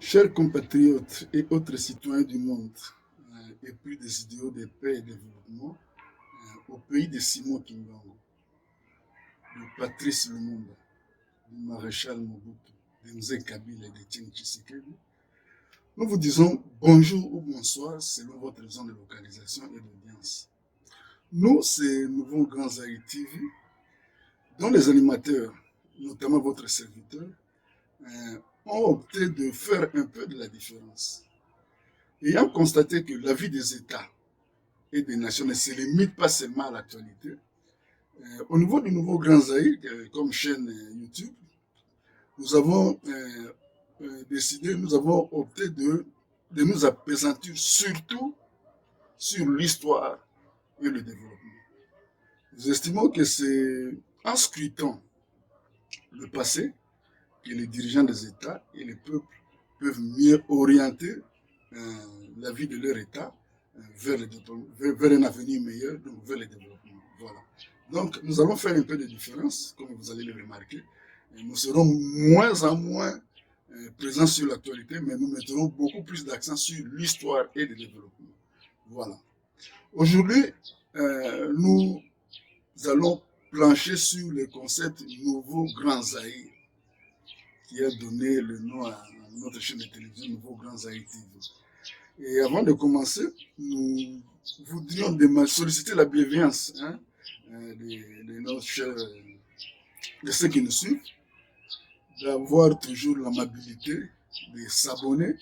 Chers compatriotes et autres citoyens du monde, épris des idéaux de paix et de développement, au pays de Simon Kimbangu, de Patrice Lumumba, du maréchal Mobutu, de Mzee Kabila et de Etienne Tshisekedi, nous vous disons bonjour ou bonsoir selon votre zone de localisation et d'audience. Nous, c'est Nouveau Grand Zaïre TV, dont les animateurs, notamment votre serviteur, ont opté de faire un peu de la différence. Ayant constaté que la vie des États et des nations ne se limite pas seulement à l'actualité, au niveau du Nouveau Grand Zaïre, comme chaîne YouTube, nous avons décidé, nous avons opté de nous appesantir surtout sur l'histoire et le développement. Nous estimons que c'est en scrutant le passé que les dirigeants des États et les peuples peuvent mieux orienter la vie de leur État vers un avenir meilleur, donc vers le développement. Voilà. Donc, nous allons faire un peu de différence, comme vous allez le remarquer. Et nous serons moins en moins présents sur l'actualité, mais nous mettrons beaucoup plus d'accent sur l'histoire et le développement. Voilà. Aujourd'hui, nous allons plancher sur le concept Nouveau Grand Zaïre, qui a donné le nom à notre chaîne de télévision Nouveau Grand Zaïre TV. Et avant de commencer, nous voudrions solliciter la bienveillance de nos chers, de ceux qui nous suivent, d'avoir toujours l'amabilité de s'abonner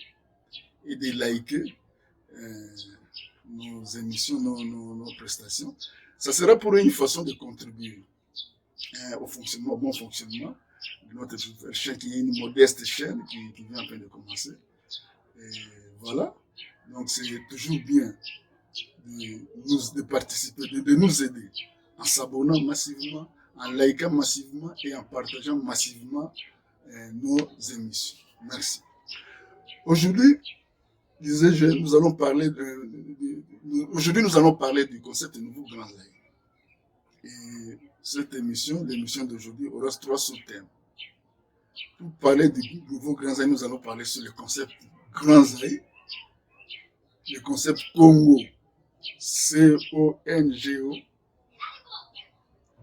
et de liker nos émissions, nos prestations. Ça sera pour une façon de contribuer au fonctionnement, au bon fonctionnement de notre chaîne, qui est une modeste chaîne qui vient à peine de commencer. Et voilà. Donc c'est toujours bien de participer, de nous aider en s'abonnant massivement, en likant massivement et en partageant massivement nos émissions. Merci. Aujourd'hui, disais-je, nous allons parler nous allons parler du concept de Nouveau Grand Zaïre. Et cette émission, l'émission d'aujourd'hui, aura trois sous-thèmes. Pour parler du Nouveau Grand Zaïre, nous allons parler sur le concept Grand Zaïre, le concept Congo, C-O-N-G-O,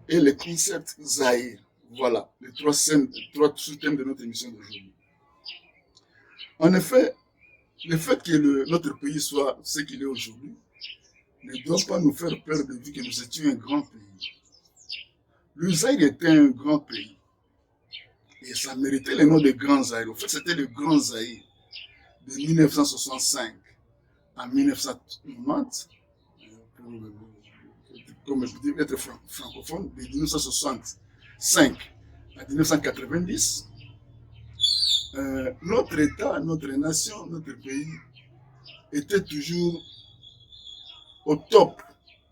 et le concept Zaïre. Voilà, les trois sous-thèmes de notre émission d'aujourd'hui. En effet, le fait que notre pays soit ce qu'il est aujourd'hui ne doit pas nous faire perdre de vue que nous étions un grand pays. Le Zaïre était un grand pays. Et ça méritait le nom de Grand Zaïre. En fait, c'était le Grand Zaïre de 1965 à 1990, comme je dis, être francophone, de 1965 à 1990. Notre État, notre nation, notre pays était toujours au top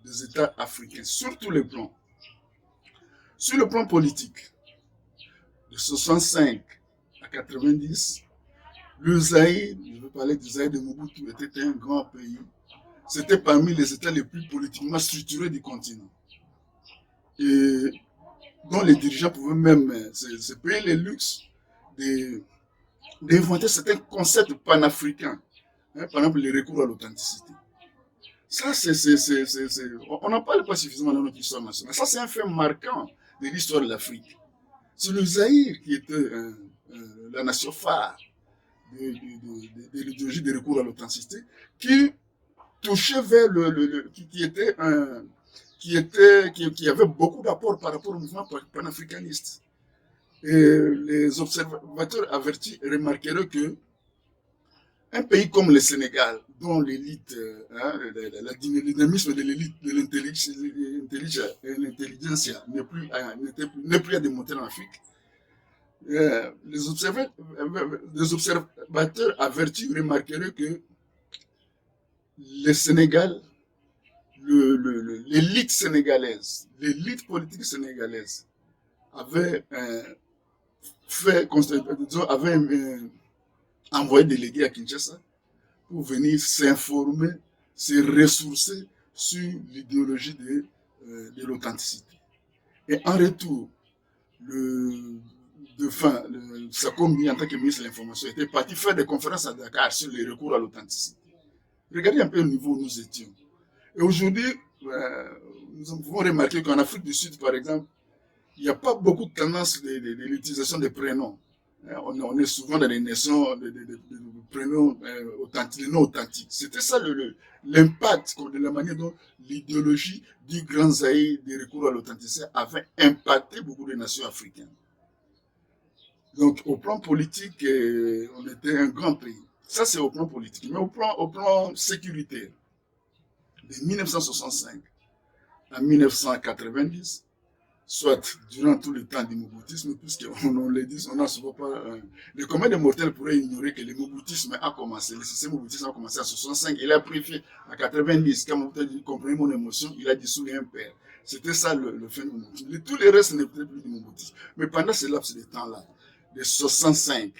des États africains, sur tous les plans. Sur le plan politique, de 65 à 90, le Zaïre, je veux parler du Zaïre de Mobutu, était un grand pays. C'était parmi les États les plus politiquement structurés du continent. Et dont les dirigeants pouvaient même se payer le luxe d'inventer certains concepts panafricains. Par exemple, le recours à l'authenticité. Ça, on n'en parle pas suffisamment dans notre histoire nationale. Ça, c'est un fait marquant de l'histoire de l'Afrique. C'est le Zaïre qui était la nation phare de l'idéologie de recours à l'authenticité, qui touchait vers qui avait beaucoup d'apports par rapport au mouvement panafricaniste. Et les observateurs avertis remarqueraient que un pays comme le Sénégal, dont l'élite, le dynamisme de l'élite, de l'intelligentsia n'est plus à démontrer en Afrique, les observateurs avertis remarqueraient que le Sénégal, l'élite sénégalaise, l'élite politique sénégalaise avait envoyé des délégués à Kinshasa pour venir s'informer, se ressourcer sur l'idéologie de l'authenticité. Et en retour, Sakomi, en tant que ministre de l'Information, était parti faire des conférences à Dakar sur les recours à l'authenticité. Regardez un peu le niveau où nous étions. Et aujourd'hui, nous pouvons remarquer qu'en Afrique du Sud, par exemple, il n'y a pas beaucoup de tendance de l'utilisation des prénoms. On est souvent dans des nations de prénoms authentiques, non authentiques. C'était ça l'impact de la manière dont l'idéologie du Grand Zaïre des recours à l'authenticité avait impacté beaucoup de nations africaines. Donc, au plan politique, on était un grand pays. Ça, c'est au plan politique. Mais au plan sécuritaire, de 1965 à 1990, soit durant tout le temps du moboutisme, puisqu'on le dit, on n'a souvent pas... le commun des mortels pourrait ignorer que le moboutisme a commencé, le système moboutisme a commencé en 65, il a pris fin à 90, quand Mobutu dit, comprenez mon émotion, il a dissous les impairs. C'était ça le fait du moboutisme. Tous les restes n'étaient plus du moboutisme. Mais pendant ce laps de temps-là, de 65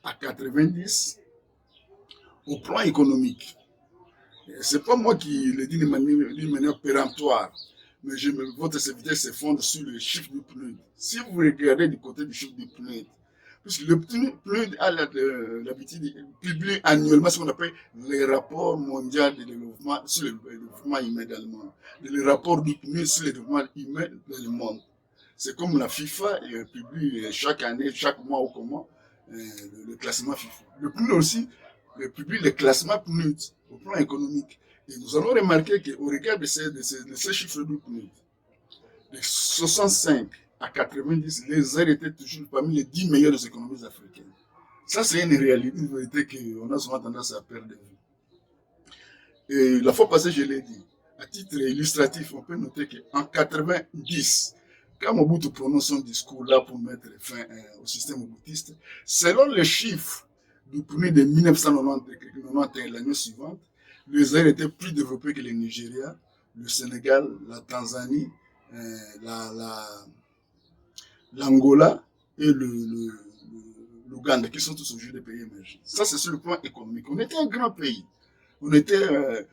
à 90, au plan économique, c'est pas moi qui le dis d'une manière péremptoire, mais votre serviteur se fonde sur le chiffre du PNUD. Si vous regardez du côté du chiffre du PNUD, puisque le PNUD a l'habitude de publier annuellement ce qu'on appelle les rapports mondiaux de développement sur le développement humain dans le monde, le rapport du PNUD sur le développement humain dans le monde. C'est comme la FIFA publie chaque année, chaque mois ou comment, le classement FIFA. Le PNUD aussi publie le classement PNUD au plan économique. Et nous allons remarquer qu'au regard de ces chiffres du PNUD, de 65 à 90, les Zaïre étaient toujours parmi les 10 meilleures économies africaines. Ça, c'est une réalité, une vérité qu'on a souvent tendance à perdre de vue. Et la fois passée, je l'ai dit, à titre illustratif, on peut noter qu'en 90, quand Mobutu prononce son discours là pour mettre fin au système moboutiste, selon les chiffres du PNUD de 1991, l'année suivante, le Zaïre était plus développé que le Nigeria, le Sénégal, la Tanzanie, l'Angola et l'Ouganda, qui sont tous aujourd'hui des pays émergents. Ça, c'est sur le plan économique. On était un grand pays. On était...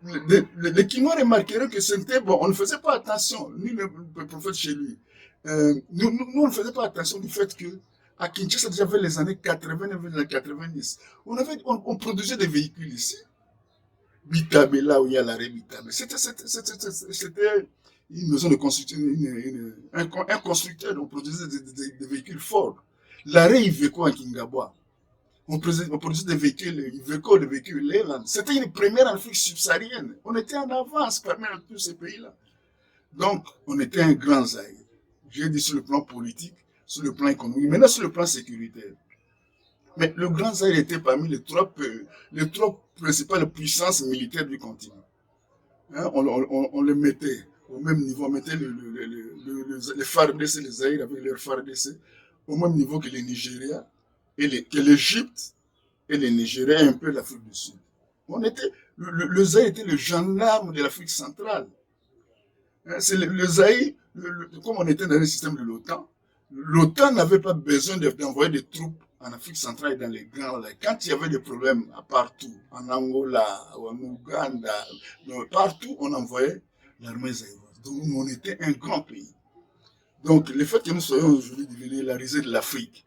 les Quinois remarqueront que c'était bon, on ne faisait pas attention, ni le prophète chez lui. Nous, on ne faisait pas attention du fait que à Kinshasa, déjà vers les années 80 et 90, on produisait des véhicules ici. Bitabe, là où il y a l'arrêt Bitabe. C'était une maison de construction, un constructeur, on produisait des véhicules forts. L'arrêt Iveco à Kingaboa. On produisait des véhicules Iveco, des véhicules Leyland. C'était une première en Afrique subsaharienne. On était en avance parmi tous ces pays-là. Donc, on était un grand Zaïre. J'ai dit sur le plan politique, sur le plan économique, maintenant sur le plan sécuritaire. Mais le Grand Zaïre était parmi les trois principales puissances militaires du continent. Hein, on les mettait au même niveau, on mettait les FARDC, les Zaïre avec leurs FARDC, au même niveau que les Nigeria, que l'Égypte et les Nigeria et un peu l'Afrique du Sud. Le Zaïre était le gendarme de l'Afrique centrale. Hein, c'est le Zaïre, comme on était dans le système de l'OTAN n'avait pas besoin d'envoyer des troupes en Afrique centrale et dans les grands lacs. Quand il y avait des problèmes partout, en Angola, en Ouganda, partout, on envoyait l'armée zaïroise. Donc, on était un grand pays. Donc, le fait que nous soyons aujourd'hui devenus la risée de l'Afrique,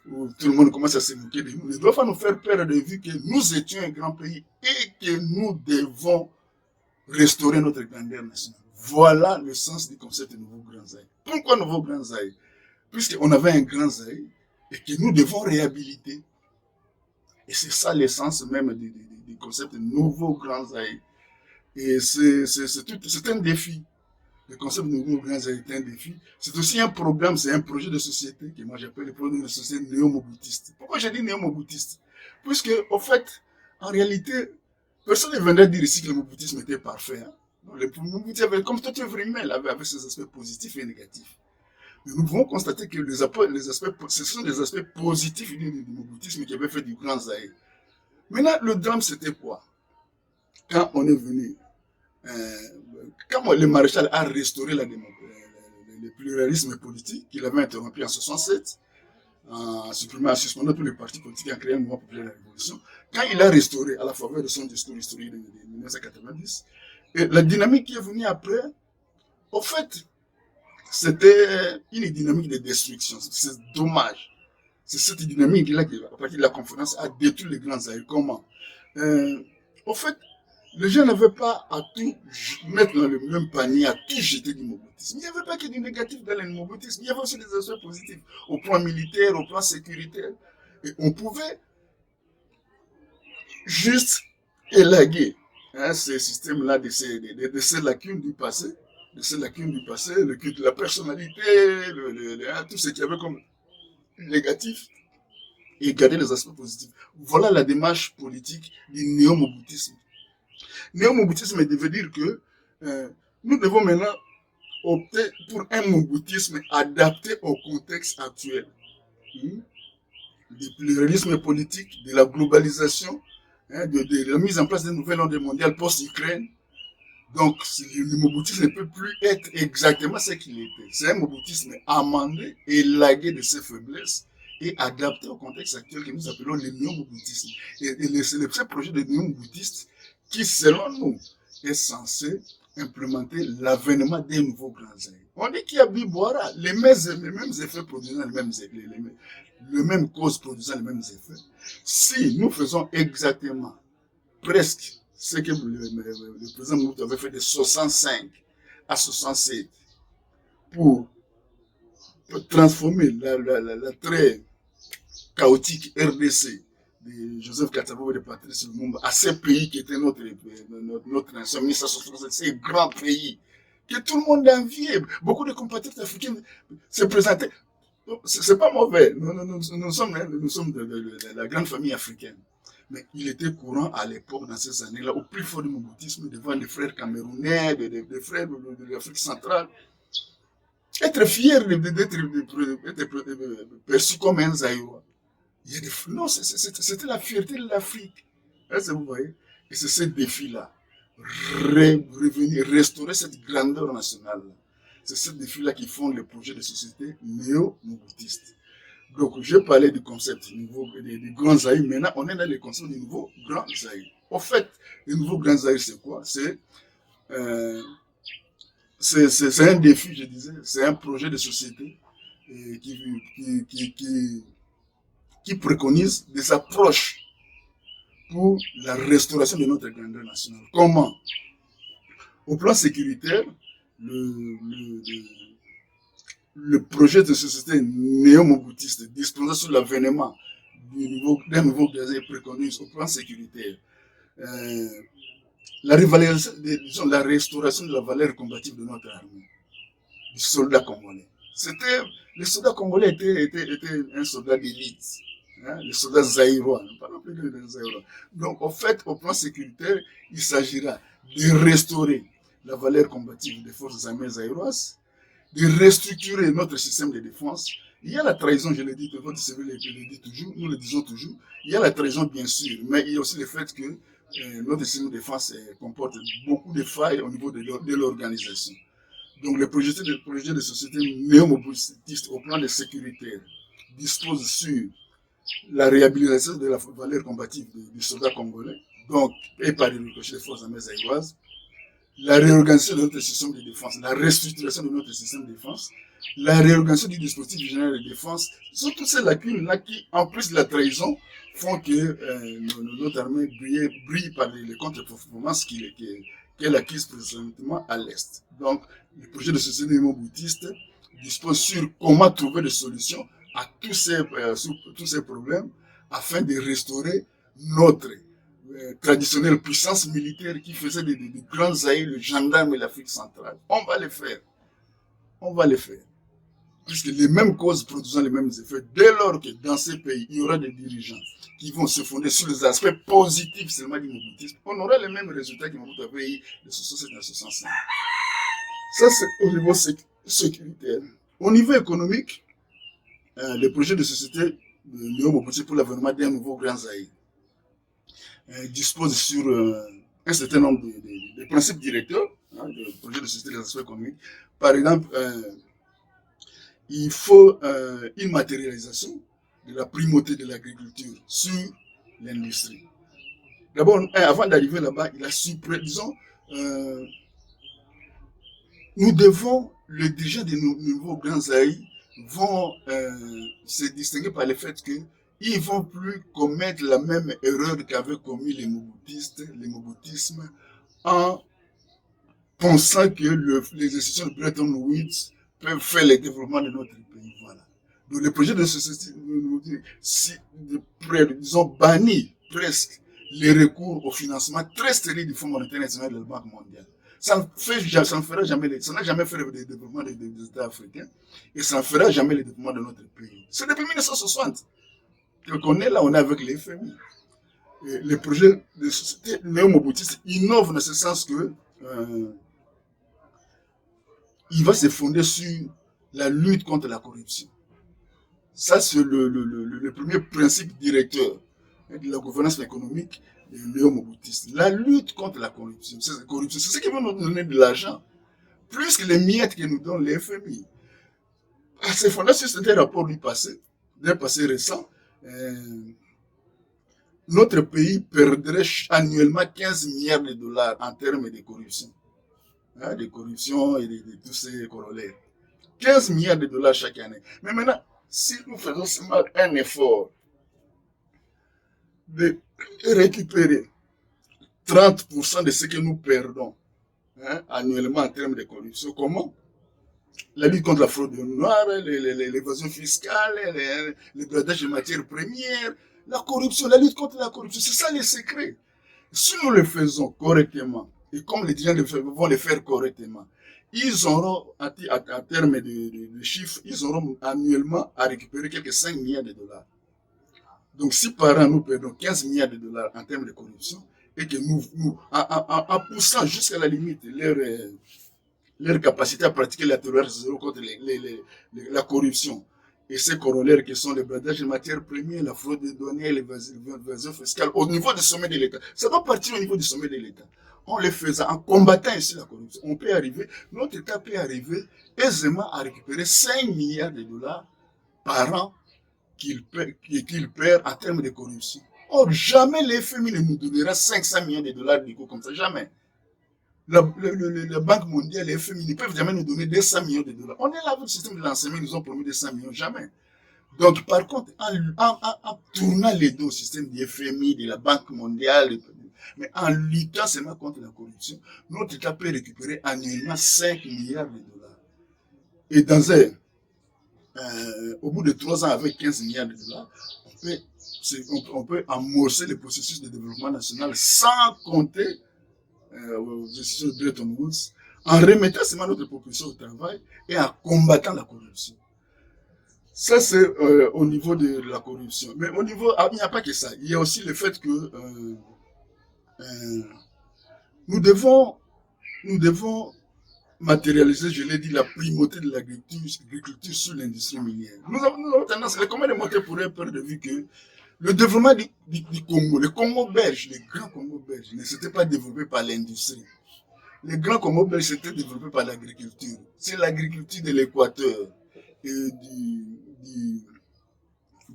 où tout le monde commence à se moquer de nous, ne doit pas nous faire perdre de vue que nous étions un grand pays et que nous devons restaurer notre grandeur nationale. Voilà le sens du concept de Nouveau Grand Zaïre. Pourquoi Nouveau Grand Zaïre? Puisqu'on avait un Grand Zaïre et que nous devons réhabiliter. Et c'est ça l'essence même du concept de Nouveau Grand Zaïre. Et c'est un défi. Le concept de Nouveau Grand Zaïre est un défi. C'est aussi un programme, c'est un projet de société que moi j'appelle le projet de société néo-moboutiste. Pourquoi j'ai dit néo-moboutiste? Puisque, au fait, en réalité, personne ne viendrait dire ici que le moboutisme était parfait. Hein? Le moboutisme avait, comme toute œuvre humaine, avait ses aspects positifs et négatifs. Mais nous pouvons constater que ce sont des aspects positifs du moboutisme qui avait fait du Grand Zaïre. Maintenant, le drame, c'était quoi? Quand on est venu, quand le maréchal a restauré le pluralisme politique qu'il avait interrompu en 67, en suspendant tous les partis politiques et en créant un mouvement populaire de la Révolution, quand il a restauré à la faveur de son discours historique de 1990, et la dynamique qui est venue après, au fait, C'était une dynamique de destruction. C'est dommage. C'est cette dynamique-là qui, à partir de la conférence, a détruit les grands Zaïre. Comment au fait, les gens n'avaient pas à tout mettre dans le même panier, à tout jeter du mobutisme. Il n'y avait pas que du négatif dans le mobutisme, il y avait aussi des aspects positifs, au plan militaire, au plan sécuritaire. Et on pouvait juste élaguer ces systèmes-là de ces lacunes du passé, le culte de la personnalité, tout ce qu'il y avait comme négatif, et garder les aspects positifs. Voilà la démarche politique du néo-mobutisme. Néo-mobutisme veut dire que nous devons maintenant opter pour un mobutisme adapté au contexte actuel. Du pluralisme politique, de la globalisation, de la mise en place d'un nouvel ordre mondial post-Ukraine. Donc, le mobutisme ne peut plus être exactement ce qu'il était. C'est un mobutisme amendé, élagué de ses faiblesses et adapté au contexte actuel que nous appelons le néo-mobutisme. Et c'est ce projet de néo-mobutiste qui, selon nous, est censé implémenter l'avènement des nouveaux grands Zaïre. On dit qu'il y a Biboara, les mêmes effets produisant les mêmes causes produisant les mêmes effets. Si nous faisons exactement, presque, ce que le président Mobutu avait fait de 65 à 67 pour transformer la très chaotique RDC de Joseph Katsavubu et de Patrice Lumumba à ces pays qui étaient notre nation, 1967, ces grands pays que tout le monde enviait. Beaucoup de compatriotes africains se présentaient. C'est pas mauvais. Nous sommes de la grande famille africaine. Mais il était courant à l'époque, dans ces années-là, au plus fort du mobutisme, devant les frères camerounais, des frères de l'Afrique centrale, être fier d'être perçu comme un Zaïrois. Non, c'était la fierté de l'Afrique. Vous voyez. Et c'est ce défi-là. Revenir, restaurer cette grandeur nationale-là. C'est ce défi-là qui fonde les projets de société néo-mobutistes. Donc, je parlais du concept du grand Zaïre. Maintenant, on est dans le concept du nouveau grand Zaïre. En fait, le nouveau grand Zaïre, c'est quoi? C'est un défi, je disais. C'est un projet de société qui préconise des approches pour la restauration de notre grandeur nationale. Comment? Au plan sécuritaire, le projet de société néo-moboutiste disposant sur l'avènement d'un nouveau gazé préconise au plan sécuritaire la restauration de la valeur combative de notre armée, du soldat congolais. Le soldat congolais était un soldat d'élite, le soldat zaïrois, ne parlons plus de zaïrois. Donc, en fait, au plan sécuritaire, il s'agira de restaurer la valeur combative des forces armées zaïroises, de restructurer notre système de défense. Il y a la trahison, je l'ai dit, votre civil le dit toujours, nous le disons toujours. Il y a la trahison, bien sûr, mais il y a aussi le fait que notre système de défense comporte beaucoup de failles au niveau de l'organisation. Donc, le projet de société néo-moboutiste au plan de sécurité dispose sur la réhabilitation de la valeur combative du soldat congolais, donc, et par les ricochet des forces armées zaïroises, la réorganisation de notre système de défense, la restructuration de notre système de défense, la réorganisation du dispositif général de défense, ce sont toutes ces lacunes-là qui, en plus de la trahison, font que notre armée brille par les contre-performances qu'elle acquise présentement à l'Est. Donc, le projet de société néo-moboutiste dispose sur comment trouver des solutions à tous ces problèmes afin de restaurer notre traditionnelle puissance militaire qui faisait de grands Zaïre, le gendarme et l'Afrique centrale. On va le faire. On va le faire. Puisque les mêmes causes produisant les mêmes effets, dès lors que dans ces pays, il y aura des dirigeants qui vont se fonder sur les aspects positifs seulement du moboutisme, on aura les mêmes résultats que Mobutu avait eu de 67 à 65. Ça, c'est au niveau sécuritaire. Au niveau économique, le projet de société néo-moboutiste pour l'avènement d'un nouveau grand Zaïre dispose sur un certain nombre de principes directeurs du projet de société des aspects économiques. Par exemple, il faut une matérialisation de la primauté de l'agriculture sur l'industrie. D'abord, avant d'arriver là-bas, il a disons, nous devons les dirigeants des nouveaux grands Aïe vont se distinguer par le fait qu'ils ne vont plus commettre la même erreur qu'avaient commis les Mobutistes, les Mobutismes, en pensant que les institutions de Bretton Woods peuvent faire le développement de notre pays. Voilà. Donc le projet de société, disons, bannit presque les recours au financement très stérile du Fonds monétaire international et de la Banque mondiale. Ça ne fera jamais, ça n'a jamais fait le développement des États africains et ça ne fera jamais le développement de notre pays. C'est depuis 1960 qu'on est là, on est avec les FMI. Et les projets de société néo-mobutistes innovent dans ce sens que il va se fonder sur la lutte contre la corruption. Ça, c'est le premier principe directeur de la gouvernance économique des néo-mobutistes. La lutte contre la corruption. C'est ce qui va nous donner de l'argent, plus que les miettes que nous donnent les FMI. C'est fondé sur ce rapport du passé, d'un passé récent. Notre pays perdrait annuellement 15 milliards de dollars en termes de corruption. De corruption et de tous ces corollaires. 15 milliards de dollars chaque année. Mais maintenant, si nous faisons seulement un effort de récupérer 30% de ce que nous perdons annuellement en termes de corruption, comment? La lutte contre la fraude noire, l'évasion fiscale, le bradage de matières premières, la corruption, la lutte contre la corruption, c'est ça les secrets. Si nous le faisons correctement, et comme les dirigeants vont le faire correctement, ils auront, à terme de chiffres, ils auront annuellement à récupérer quelques 5 milliards de dollars. Donc, si par an, nous perdons 15 milliards de dollars en termes de corruption, et que nous en poussant jusqu'à la limite leur capacité à pratiquer la tolérance zéro contre la corruption, et ces corollaires qui sont les bradages de matières premières, la fraude des données, l'évasion fiscale, au niveau du sommet de l'État. Ça doit partir au niveau du sommet de l'État. En le faisant, en combattant ici la corruption, on peut arriver, notre État peut arriver aisément à récupérer 5 milliards de dollars par an qu'il perd en termes de corruption. Or, jamais l'FMI ne nous donnera 500 millions de dollars du coup comme ça, jamais. La Banque mondiale, les FMI ne peuvent jamais nous donner 200 millions de dollars. On est là avec le système de l'enseignement, ils nous ont promis 200 millions, jamais. Donc, par contre, en tournant les dos au système du FMI, de la Banque mondiale, mais en luttant seulement contre la corruption, notre État peut récupérer annuellement 5 milliards de dollars. Et au bout de 3 ans, avec 15 milliards de dollars, on peut amorcer le processus de développement national sans compter aux institutions de Bretton Woods, en remettant seulement notre population au travail et en combattant la corruption. Ça, c'est au niveau de la corruption. Mais au niveau, il n'y a pas que ça. Il y a aussi le fait que nous devons matérialiser, je l'ai dit, la primauté de l'agriculture sur l'industrie minière. Nous avons tendance, les commentateurs pourraient perdre de vue que le développement du Congo, le Congo belge, le grand Congo belge, ne s'était pas développé par l'industrie. Le grand Congo belge s'était développé par l'agriculture. C'est l'agriculture de l'Équateur et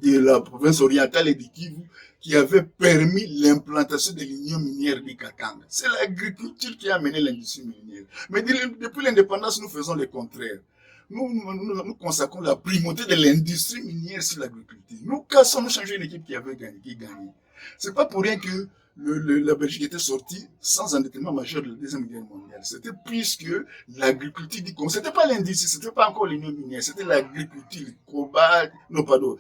de la province orientale et du Kivu qui avait permis l'implantation de l'union minière du Katanga. C'est l'agriculture qui a amené l'industrie minière. Mais depuis l'indépendance, nous faisons le contraire. Nous consacrons la primauté de l'industrie minière sur l'agriculture. Nous cassons, nous changeons une équipe qui avait gagné, qui gagnait. C'est pas pour rien que la Belgique était sortie sans endettement majeur de la Deuxième Guerre mondiale. C'était puisque l'agriculture du Congo, c'était pas l'industrie, c'était pas encore l'union minière, c'était l'agriculture, cobalt, non pardon,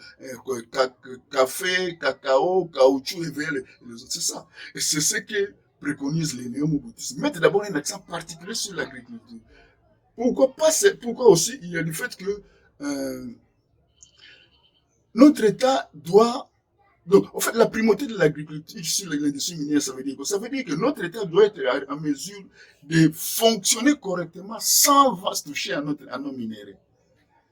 café, cacao, caoutchouc et les autres, c'est ça. Et c'est ce que préconisent les néo-mobutistes. Mettre d'abord un accent particulier sur l'agriculture. Pourquoi aussi il y a le fait que notre État doit. Donc, en fait, la primauté de l'agriculture sur l'industrie minière, ça veut dire quoi? Ça veut dire que notre État doit être en mesure de fonctionner correctement sans se toucher à nos minéraux.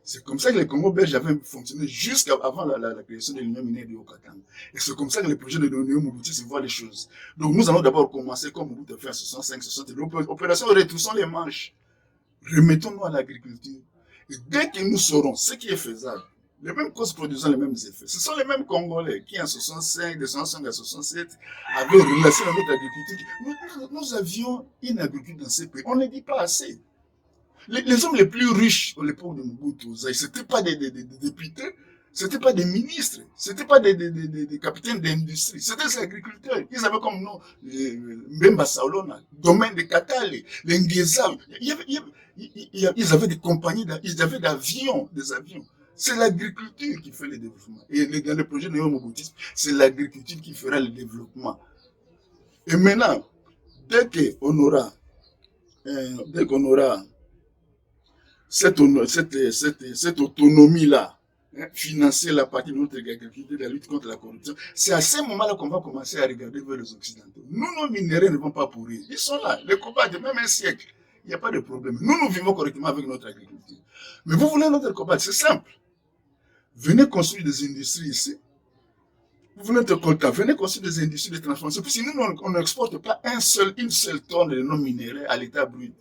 C'est comme ça que les Congo belges avaient fonctionné jusqu'avant la création de l'union minière du Haut-Katanga. Et c'est comme ça que les projets de néo-mobutistes voient les choses. Donc, nous allons d'abord commencer, comme Mobutu a fait en 65, 60, l'opération retroussons les manches. Remettons-nous à l'agriculture. Et dès que nous saurons ce qui est faisable, les mêmes causes produisant les mêmes effets, ce sont les mêmes Congolais qui en 65, de 65 à 67, avaient relancé dans notre agriculture. Nous avions une agriculture dans ces pays. On ne dit pas assez. Les hommes les plus riches à l'époque de Mobutu, ce n'étaient pas des députés, ce n'étaient pas des ministres, ce n'étaient pas des capitaines d'industrie, c'était des agriculteurs. Ils avaient comme nom Mbemba Saolona, domaine de Katale, les Ngeza. Ils avaient des compagnies, ils avaient des avions. C'est l'agriculture qui fait le développement. Et dans le projet néo-moboutisme, c'est l'agriculture qui fera le développement. Et maintenant, dès qu'on aura cette autonomie-là, hein, financer la partie de notre agriculture, de la lutte contre la corruption, c'est à ce moment-là qu'on va commencer à regarder vers les Occidentaux. Nous, nos minéraux ne vont pas pourrir. Ils sont là. Les combats de même un siècle. Il n'y a pas de problème. Nous, nous vivons correctement avec notre agriculture. Mais vous voulez notre combat, c'est simple. Venez construire des industries ici. Vous voulez notre coltan, venez construire des industries de transformation. Puis sinon, on n'exporte pas une seule tonne de nos minéraux à l'état brut.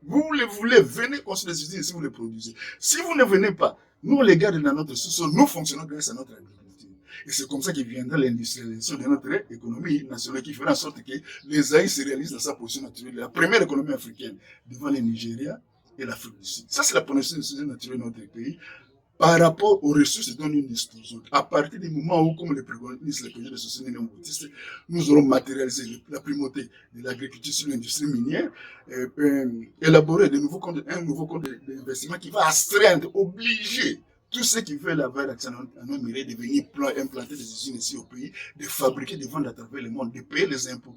Vous les voulez, venez construire des usines si vous les produisez. Si vous ne venez pas, nous, les gars dans notre sous-sol, nous fonctionnons grâce à notre agriculture. Et c'est comme ça qu'il viendra l'industrialisation de notre économie nationale qui fera en sorte que les Aïs se réalisent dans sa position naturelle. La première économie africaine devant le Nigeria et l'Afrique du Sud. Ça, c'est la position naturelle de notre pays par rapport aux ressources dont nous disposons. À partir du moment où, comme le préconise le projet de société néo-mobutiste, nous aurons matérialisé la primauté de l'agriculture sur l'industrie minière, élaborer un nouveau compte d'investissement qui va astreindre, obliger tous ceux qui veulent avoir accès à nos minerais de venir implanter des usines ici au pays, de fabriquer, de vendre à travers le monde, de payer les impôts.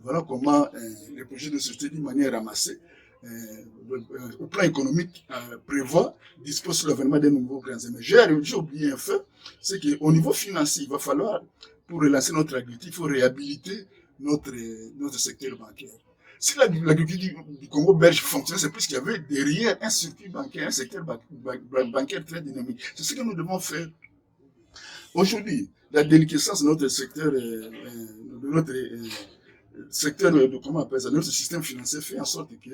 Voilà comment le projet de société d'une manière ramassée au plan économique prévoit, dispose sur l'avènement d'un nouveau grand émergent. J'ai oublié un fait, c'est qu'au niveau financier, il va falloir, pour relancer notre agriculture, il faut réhabiliter notre secteur bancaire. Si l'agriculture du Congo belge fonctionnait, c'est parce qu'il y avait derrière un circuit bancaire, un secteur bancaire très dynamique. C'est ce que nous devons faire. Aujourd'hui, la déliquescence de notre secteur, comment on appelle ça, notre système financier fait en sorte que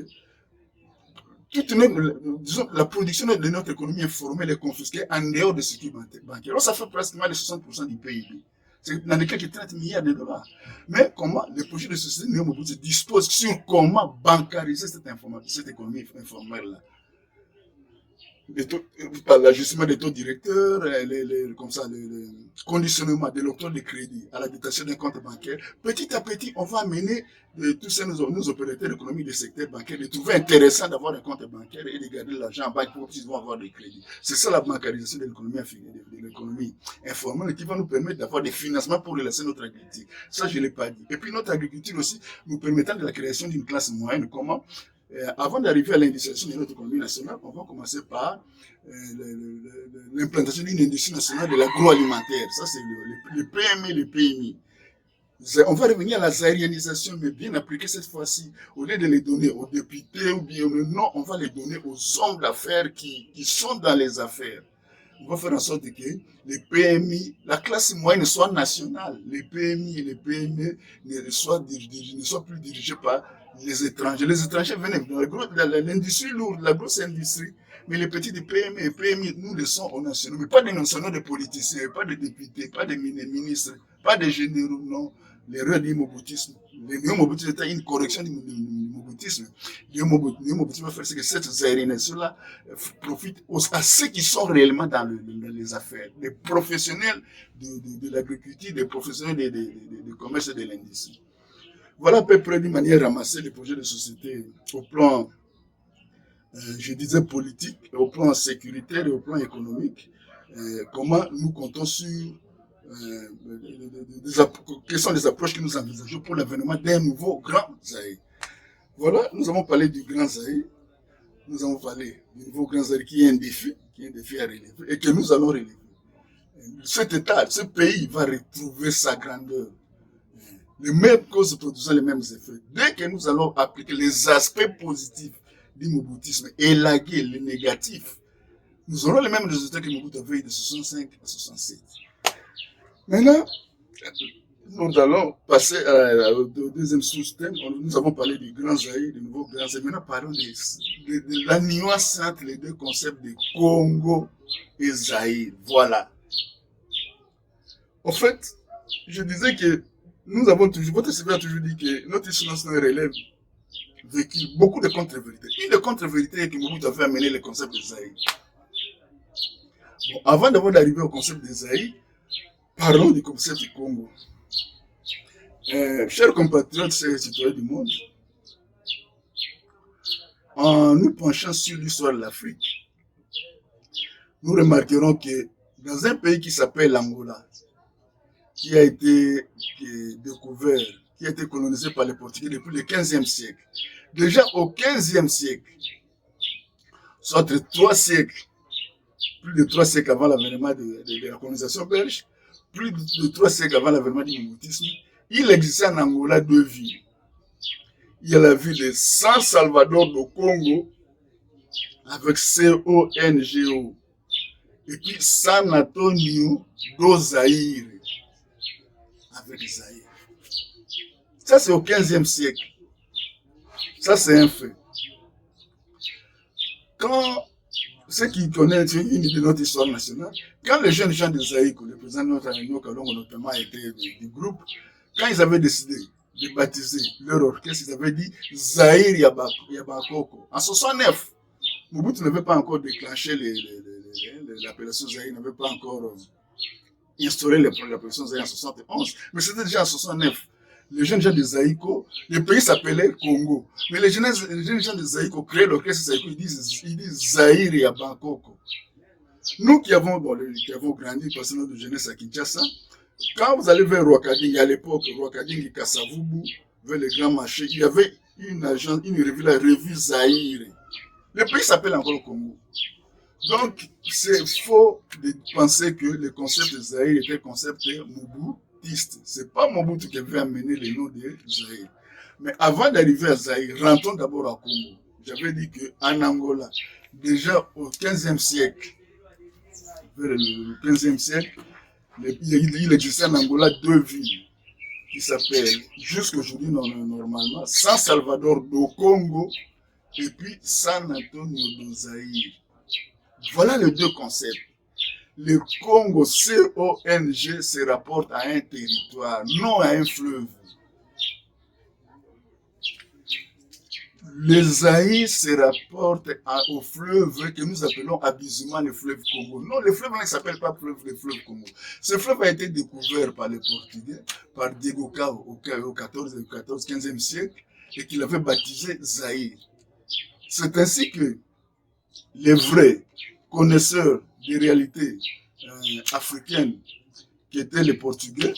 disons, la production de notre économie informelle est confisquée en dehors des circuits bancaires. Alors, ça fait pratiquement les 60% du PIB. C'est dans lesquels il y a 30 milliards de dollars. Mais comment les projets de société néo-mobutistes disposent sur comment bancariser cette économie informelle-là. L'ajustement des taux directeurs, comme ça, le conditionnement de l'octroi de crédit à la détention d'un compte bancaire. Petit à petit, on va amener tous ces nos opérateurs économiques du secteur bancaire de trouver intéressant d'avoir un compte bancaire et de garder l'argent en banque pour qu'ils vont avoir des crédits. C'est ça la bancarisation de l'économie informelle qui va nous permettre d'avoir des financements pour relancer notre agriculture. Ça, je ne l'ai pas dit. Et puis notre agriculture aussi nous permettant de la création d'une classe moyenne. Comment? Avant d'arriver à l'industrialisation de notre économie nationale, on va commencer par l'implantation d'une industrie nationale de l'agroalimentaire. Ça, c'est le PME et le PMI. On va revenir à la zaïrianisation, mais bien appliquée cette fois-ci. Au lieu de les donner aux députés ou bien non, on va les donner aux hommes d'affaires qui sont dans les affaires. On va faire en sorte que les PMI, la classe moyenne soit nationale. Les PMI et les PME ne soient plus dirigés par les étrangers. Les étrangers venaient dans l'industrie lourde, la grosse industrie, mais les petits PME et PMI, nous les sommes aux nationaux, mais pas des nationaux de politiciens, pas de députés, pas de ministres, pas de généraux, non. L'erreur du moboutisme. Le néo-moboutisme est une correction du moboutisme. Le néo-moboutisme va faire ce que cette zaïrianisation-là profite à ceux qui sont réellement dans les affaires, les professionnels de l'agriculture, les professionnels du commerce et de l'industrie. Voilà à peu près d'une manière ramassée les projets de société au plan, je disais, politique, au plan sécuritaire et au plan économique. Comment nous comptons sur quelles sont les approches que nous envisageons pour l'avènement d'un nouveau grand Zaïre. Voilà, nous avons parlé du grand Zaïre, nous avons parlé du nouveau grand Zaïre qui est un défi à relever et que nous allons relever. Cet État, ce pays va retrouver sa grandeur. Les mêmes causes produisant les mêmes effets. Dès que nous allons appliquer les aspects positifs du moboutisme et élaguer les négatifs, nous aurons les mêmes résultats que Mobutu avait de 65 à 67. Maintenant, nous allons passer au deuxième sous-thème. Nous avons parlé du grand Zaïre, du nouveau grand Zaïre. Maintenant, parlons de la nuance entre les deux concepts de Congo et Zaïre. Voilà. En fait, je disais que nous avons toujours, votre CV a toujours dit que notre histoire nationale relève vécu beaucoup de contre-vérités. Une des contre-vérités est que Mobutu avait amené le concept de Zaïre. Bon, avant d'arriver au concept de Zaïre, parlons du concept du Congo. Chers compatriotes, chers citoyens du monde, en nous penchant sur l'histoire de l'Afrique, nous remarquerons que dans un pays qui s'appelle l'Angola, qui a été découvert, qui a été colonisé par les Portugais depuis le 15e siècle, déjà au 15e siècle, soit 3 siècles, plus de 3 siècles avant l'avènement de la colonisation belge, plus de 3 siècles avant l'avènement du moutisme, il existait en Angola 2 villes. Il y a la ville de San Salvador do Congo, avec C-O-N-G-O, et puis San Antonio do Zaïre, avec Zaïre. Ça, c'est au 15e siècle. Ça, c'est un fait. Quand ceux qui connaissent une de notre histoire nationale, quand les jeunes gens de Zaïko, le président de notre Agneau Kalongo notamment était du groupe, quand ils avaient décidé de baptiser leur orchestre, ils avaient dit Zaïre Yabakoko. En 69, Mobutu n'avait pas encore déclenché l'appellation Zaïre, n'avait pas encore instauré l'appellation Zaïre en 71, mais c'était déjà en 69. Les jeunes gens de Zaïko, le pays s'appelait Congo. Mais les jeunes gens de Zaïko créent l'orchestre Zaïko, ils disent Zaïre et à Bangkok. Nous qui avons grandi, passé notre jeunesse à Kinshasa, quand vous allez vers Rwakading, à l'époque, Rwakading et Kassavubu, vers les grands marchés, il y avait une revue, la revue Zaïre. Le pays s'appelle encore le Congo. Donc, c'est faux de penser que le concept de Zaïre était un concept Mobutu. C'est pas Mobutu qui avait amené le nom de Zaïre. Mais avant d'arriver à Zaïre, rentrons d'abord à Congo. J'avais dit qu'en Angola, déjà au 15e siècle, vers le 15e siècle, il existait en Angola 2 villes qui s'appellent, jusqu'aujourd'hui normalement, San Salvador do Congo et puis San Antonio do Zaïre. Voilà les 2 concepts. Le Congo, C-O-N-G, se rapporte à un territoire, non à un fleuve. Le Zaïre se rapporte au fleuve que nous appelons habituellement le fleuve Congo. Non, le fleuve ne s'appelle pas le fleuve Congo. Ce fleuve a été découvert par les Portugais, par Diego Cao au 15e siècle, et qu'il avait baptisé Zaïre. C'est ainsi que les vrais connaisseurs des réalités africaines qui étaient les Portugais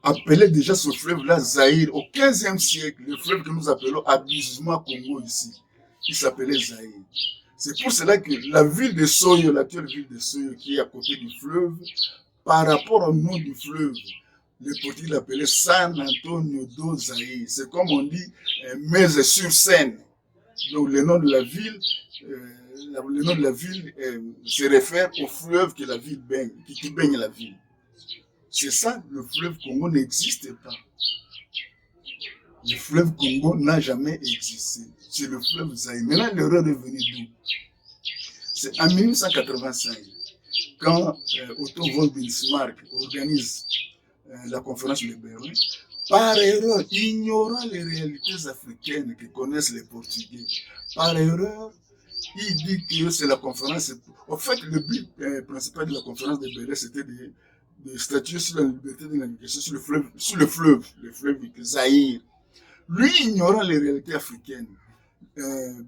appelaient déjà ce fleuve-là Zaïre. Au 15e siècle, le fleuve que nous appelons habituellement Congo ici, il s'appelait Zaïre. C'est pour cela que la ville de Soyo, l'actuelle ville de Soyo, qui est à côté du fleuve, par rapport au nom du fleuve, les Portugais l'appelaient San Antonio do Zaïre. C'est comme on dit Meze sur Seine. Donc le nom de la ville, se réfère au fleuve que la ville baigne, qui baigne la ville. C'est ça, le fleuve Congo n'existe pas. Le fleuve Congo n'a jamais existé. C'est le fleuve Zaïre. Maintenant, l'erreur est venue d'où? C'est en 1985, quand Otto von Bismarck organise la conférence de Berlin, par erreur, ignorant les réalités africaines que connaissent les Portugais, par erreur, il dit que c'est la conférence. En fait, le but principal de la conférence de Berlin, c'était de statuer sur la liberté de navigation sur le fleuve Zaïre. Lui, ignorant les réalités africaines,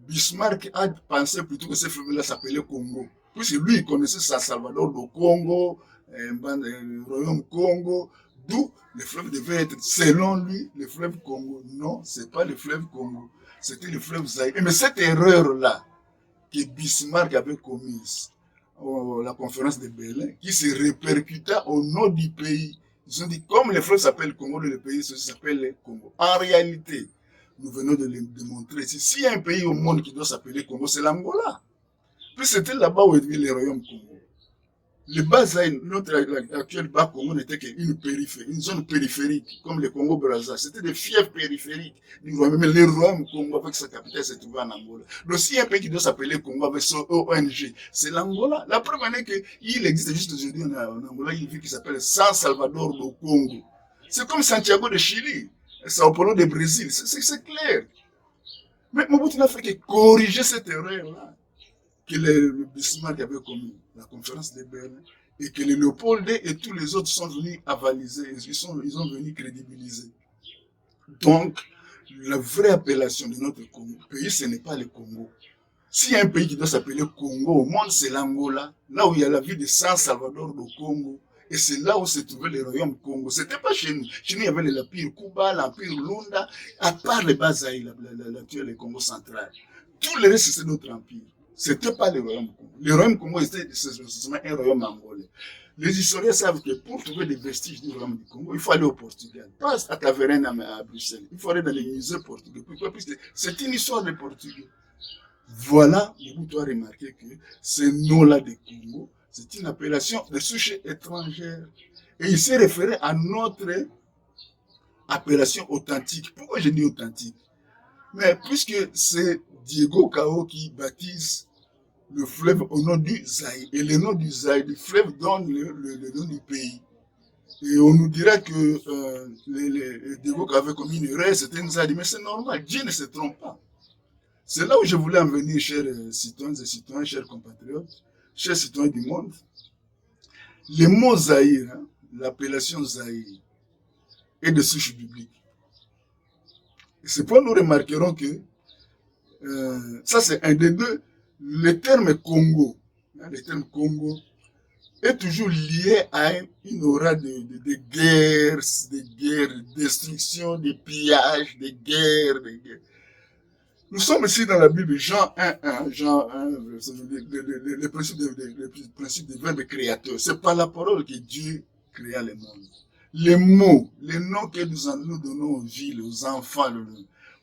Bismarck a pensé plutôt que ce fleuve-là s'appelait Congo. Puisque lui, il connaissait San Salvador do Congo, le royaume Congo, d'où le fleuve devait être, selon lui, le fleuve Congo. Non, ce n'est pas le fleuve Congo, c'était le fleuve Zaïre. Mais cette erreur-là que Bismarck avait commise à la conférence de Berlin, qui se répercuta au nom du pays. Ils ont dit, comme le fleuve s'appelle Congo, le pays s'appelle le Congo. En réalité, nous venons de le démontrer. S'il y a un pays au monde qui doit s'appeler Congo, c'est l'Angola. Puis c'était là-bas où était le royaume Congo. Le Bas-Zaïre, notre actuel Bas-Congo n'était qu'une périphérie, une zone périphérique, comme le Congo-Brazza. C'était des fiefs périphériques du royaume. Mais le royaume Congo, avec sa capitale, s'est trouvé en Angola. Donc, s'il y a un pays qui doit s'appeler Congo avec son ONG, c'est l'Angola. La preuve est qu'il existe juste aujourd'hui en Angola une ville qui s'appelle San Salvador do Congo. C'est comme Santiago de Chili. Sao Paulo de Brésil, c'est clair. Mais Mobutu n'a fait que corriger cette erreur-là que le Bismarck avait commis, la conférence de Berlin, et que le Léopold II et tous les autres sont venus avaliser, ils ont venu crédibiliser. Donc, la vraie appellation de notre pays, ce n'est pas le Congo. S'il y a un pays qui doit s'appeler Congo au monde, c'est l'Angola, là où il y a la ville de San Salvador do Congo. Et c'est là où se trouvait le royaume Congo. C'était pas chez nous. Chez nous, il y avait l'Empire Cuba, l'Empire Lunda, à part les Bazaï, l'actuel Congo central. Tout le reste, c'était notre empire. C'était pas le royaume Congo. Le royaume Congo, c'était un royaume angolais. Les historiens savent que pour trouver des vestiges du royaume du Congo, il faut aller au Portugal. Pas à Taverne à Bruxelles. Il faut aller dans les musées portugais. Pourquoi? Parce que c'est une histoire des Portugais. Voilà, Mobutu a remarqué que ce nom-là de Congo, c'est une appellation de souche étrangère. Et il s'est référé à notre appellation authentique. Pourquoi je dis authentique? Mais puisque c'est Diego Cao qui baptise le fleuve au nom du Zaïre. Et le nom du Zaïre, du fleuve, donne le nom du pays. Et on nous dira que Diego Cao avait commis une erreur, c'était une Zaïre. Mais c'est normal, Dieu ne se trompe pas. C'est là où je voulais en venir, chers citoyens et citoyens, chers compatriotes, chers citoyens du monde. Le mot Zaïre, hein, l'appellation Zaïre, est de souche biblique. Et c'est pourquoi nous remarquerons que ça c'est un des deux. Le terme Congo, hein, le terme Congo, est toujours lié à une aura de guerres, de destruction, de pillages, de guerres, de guerres. Nous sommes ici dans la Bible, Jean 1, Jean 1, le principe des verbes créateurs. C'est par la parole que Dieu créa le monde. Les mots, les noms que nous donnons aux villes, aux enfants,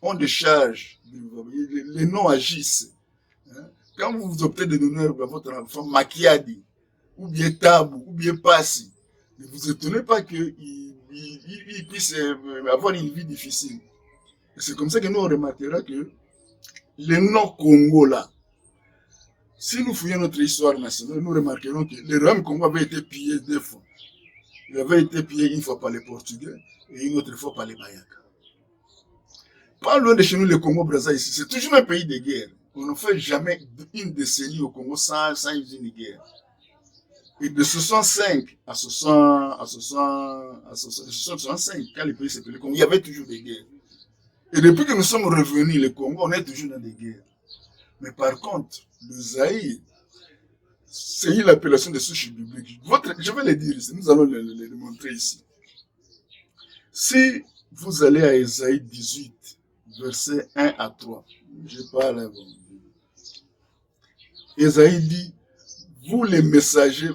ont des charges. Les noms agissent. Quand vous optez de donner à votre enfant Makiadi, ou bien Tabou, ou bien Passi, ne vous étonnez pas qu'il puisse avoir une vie difficile. Et c'est comme ça que nous on remarquera que le nom Congo là, si nous fouillons notre histoire nationale, nous remarquerons que le royaume Congo avait été pillé 2 fois. Il avait été pillé une fois par les Portugais et une autre fois par les Bayaka. Pas loin de chez nous, le Congo-Brazza ici, c'est toujours un pays de guerre. On ne fait jamais une décennie au Congo sans une guerre. Et de 65 à 65, quand le pays s'appelait le Congo, il y avait toujours des guerres. Et depuis que nous sommes revenus, le Congo, on est toujours dans des guerres. Mais par contre, le Zaïre, c'est l'appellation de souche biblique. Je vais le dire ici, nous allons le montrer ici. Si vous allez à Ésaïe 18, versets 1 à 3, je parle à vous. Ésaïe dit, vous les messagers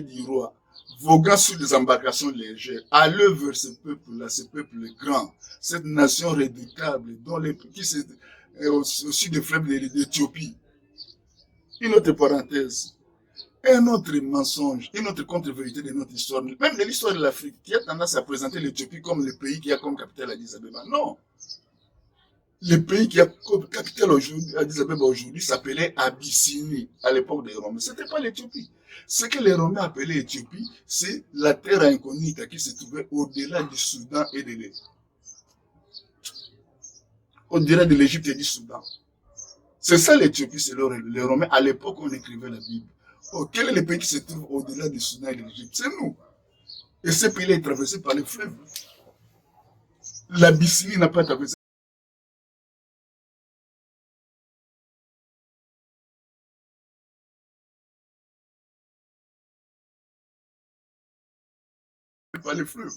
du roi, voguant sur des embarcations légères, allez vers ce peuple-là, ce peuple grand, cette nation redoutable, qui est au sud des fleuves d'Éthiopie. Une autre parenthèse, un autre mensonge, une autre contre-vérité de notre histoire, même de l'histoire de l'Afrique, qui a tendance à présenter l'Éthiopie comme le pays qui a comme capitale Addis Abeba. Non. Le pays qui a comme capitale Addis Abeba aujourd'hui s'appelait Abyssinie à l'époque des Romains. Ce n'était pas l'Éthiopie. Ce que les Romains appelaient Éthiopie, c'est la terre incognita qui se trouvait au-delà du Soudan et de l'Égypte. Au-delà de l'Égypte et du Soudan. C'est ça l'Éthiopie, c'est les Romains. À l'époque, on écrivait la Bible. Oh, quel est le pays qui se trouve au-delà du Soudan et de l'Égypte? C'est nous. Et ce pays-là est traversé par les fleuves. L'Abyssinie n'a pas traversé par les fleuves.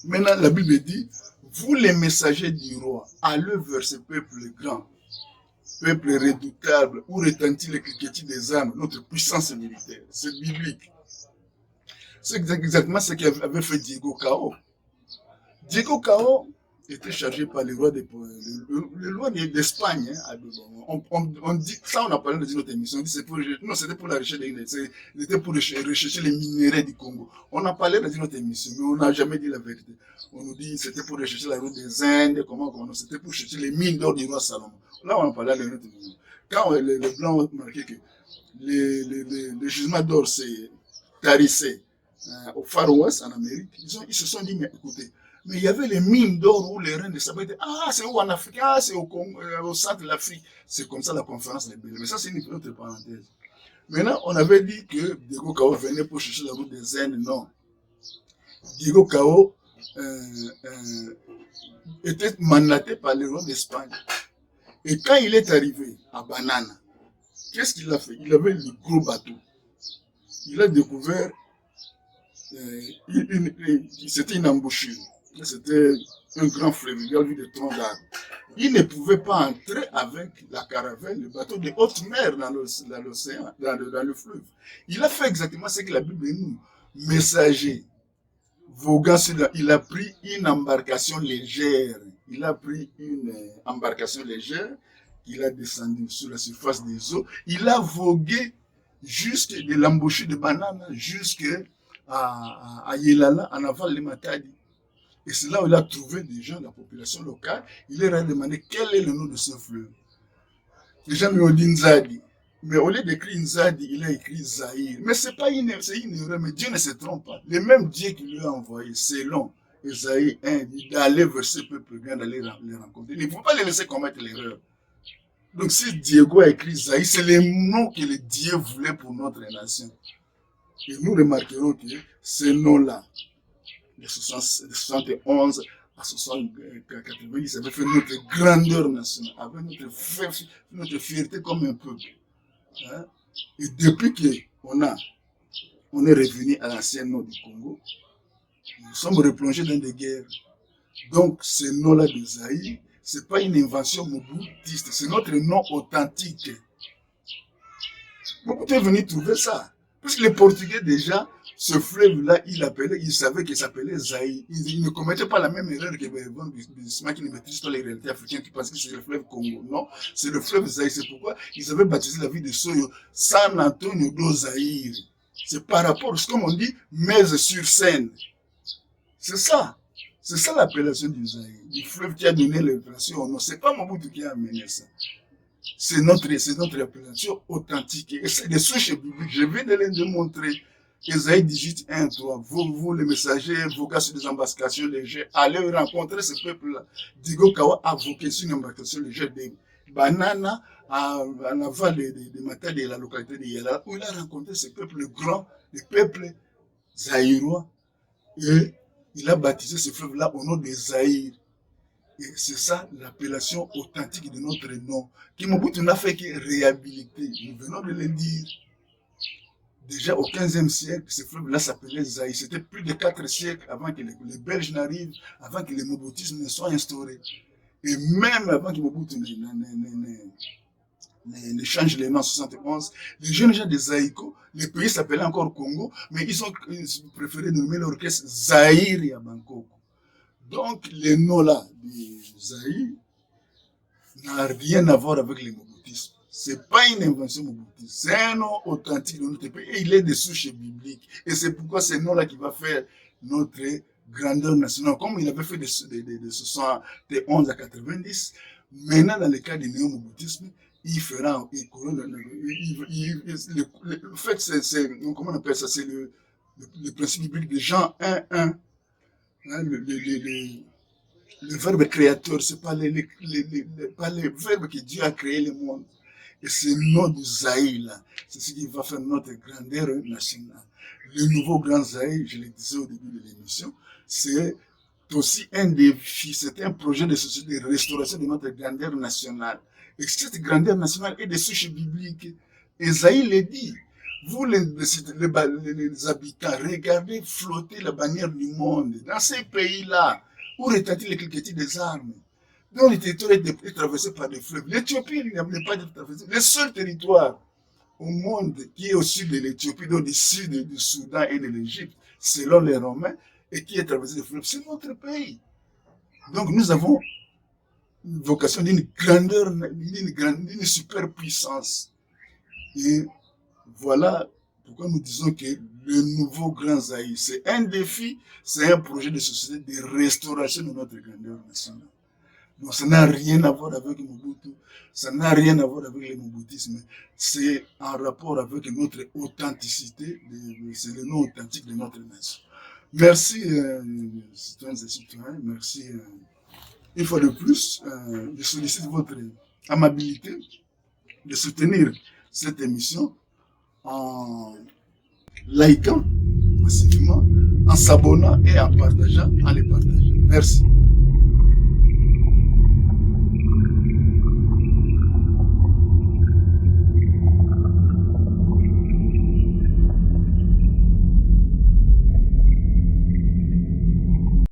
Maintenant, la Bible dit, vous les messagers du roi, allez vers ce peuple grand, peuple redoutable, où retentit le cliquetis des armes, notre puissance militaire. C'est biblique. C'est exactement ce qu'avait fait Diego Cao. Diego Cao était chargé par le roi d'Espagne. Hein, on dit, ça on a parlé dans une autre émission, on dit non, c'était pour la recherche c'était pour rechercher les minéraux du Congo. On a parlé dans une autre émission, mais on n'a jamais dit la vérité. On nous dit c'était pour rechercher la route des Indes, comment, c'était pour chercher les mines d'or du roi Salomon. Là on a parlé dans une autre émission. Quand les Blancs ont marqué que les gisements d'or s'est tarissé au Far West en Amérique, ils se sont dit, mais écoutez, Mais il y avait les mines d'or où les reins de sable étaient, ah, c'est où en Afrique, ah, c'est au centre de l'Afrique. C'est comme ça la conférence des Bélé. Mais ça, c'est une autre parenthèse. Maintenant, on avait dit que Diego Cao venait pour chercher la route des Indes. Non. Diego Cao était mandaté par le roi d'Espagne. Et quand il est arrivé à Banana, qu'est-ce qu'il a fait? Il avait le gros bateau. Il a découvert, c'était une embouchure. C'était un grand fleuve, il y avait des troncs d'arbres. Il ne pouvait pas entrer avec la caravelle, le bateau de haute mer dans l'océan, dans le fleuve. Il a fait exactement ce que la Bible nous, messager, voguant sur il a pris une embarcation légère. Il a pris une embarcation légère, il a descendu sur la surface des eaux, il a vogué jusque de l'embouchure de Banana jusqu'à Yelala, en aval de Matadi. Et c'est là où il a trouvé des gens de la population locale. Il leur a demandé quel est le nom de ce fleuve. Les gens lui ont dit Nzadi. Mais au lieu d'écrire Nzadi, il a écrit Zahir. Mais c'est une erreur, mais Dieu ne se trompe pas. Le même Dieu qui lui a envoyé, selon Esaïe 1, dit d'aller vers ce peuple bien, d'aller les rencontrer. Il ne faut pas les laisser commettre l'erreur. Donc si Diego a écrit Zahir, c'est le nom que le Dieu voulait pour notre nation. Et nous remarquerons que ce nom-là, de 71 à 90, avait fait notre grandeur nationale, avec notre fierté comme un peuple. Hein? Et depuis qu'on est revenu à l'ancien nom du Congo, nous sommes replongés dans des guerres. Donc, ce nom-là de Zaïre, ce n'est pas une invention moboutiste, c'est notre nom authentique. Beaucoup est venu trouver ça. Parce que les Portugais, déjà, ce fleuve-là, ils savaient qu'il s'appelait Zaïre. Ils ne commettaient pas la même erreur que Bergon Bismarck qui ne maîtrise pas les réalités africaines, qui pensent que c'est le fleuve Congo. Non, c'est le fleuve Zaïre. C'est pourquoi ils avaient baptisé la ville de Soyo San Antonio do Zaïre. C'est par rapport, comme on dit, Metz sur Seine. C'est ça. C'est ça l'appellation du Zaïre. Du fleuve qui a donné l'appellation. Non, c'est pas Mobutu qui a amené ça. C'est notre appellation authentique. Et c'est des souches bibliques. Je viens de les démontrer. Ésaïe 18, 1, 3. Vous, les messagers, vos gars sur des embarcations légères, allez rencontrer ce peuple-là. Diego Kawa a voqué sur une embarcation légère de Banana en aval de Matadi, de la localité de Yala, où il a rencontré ce peuple grand, le peuple zaïrois. Et il a baptisé ce fleuve-là au nom de Zaïre. Et c'est ça l'appellation authentique de notre nom. Qui Mobutu n'a fait que réhabiliter. Nous venons de le dire. Déjà au 15e siècle, ce fleuve-là s'appelait Zaïre. C'était plus de 4 siècles avant que les Belges n'arrivent, avant que le moboutisme ne soit instauré. Et même avant que Mobutu ne change les noms en 71, les jeunes gens de Zaïko, le pays s'appelait encore Congo, mais ils ont préféré nommer l'orchestre Zaïre à Bangkok. Donc, le nom-là de Zaïre n'a rien à voir avec le moboutisme. Ce n'est pas une invention moboutiste, c'est un nom authentique de notre pays et il est des souches bibliques. Et c'est pourquoi c'est nom-là qui va faire notre grandeur nationale, comme il avait fait de 71 à 90. Maintenant, dans le cas du néo-moboutisme, il fera, en fait, comment on appelle ça, c'est le principe biblique de Jean 1, 1. Hein, le verbe créateur, ce n'est pas le verbe que Dieu a créé le monde. Et ce nom de Zaïre, là, c'est ce qui va faire notre grandeur nationale. Le nouveau grand Zaïre, je le disais au début de l'émission, c'est aussi un défi, c'est un projet de société de restauration de notre grandeur nationale. Et cette grandeur nationale est des souches bibliques. Et Zaïre le dit. Vous, les habitants, regardez flotter la bannière du monde. Dans ces pays-là, où retentit les cliquetis des armes, dont le territoire est traversé par des fleuves. L'Éthiopie n'est pas traversée. Le seul territoire au monde qui est au sud de l'Éthiopie, donc du sud du Soudan et de l'Égypte, selon les Romains, et qui est traversé des fleuves, c'est notre pays. Donc nous avons une vocation d'une grandeur, d'une superpuissance. Et voilà pourquoi nous disons que le nouveau Grand Zaïre, c'est un défi, c'est un projet de société de restauration de notre grandeur nationale. Donc ça n'a rien à voir avec Mobutu, ça n'a rien à voir avec le moboutisme, c'est en rapport avec notre authenticité, c'est le nom authentique de notre nation. Merci, citoyennes et citoyens. Merci. Une fois de plus, je sollicite votre amabilité de soutenir cette émission en likant massivement, en s'abonnant et en partageant, en les partageant. Merci.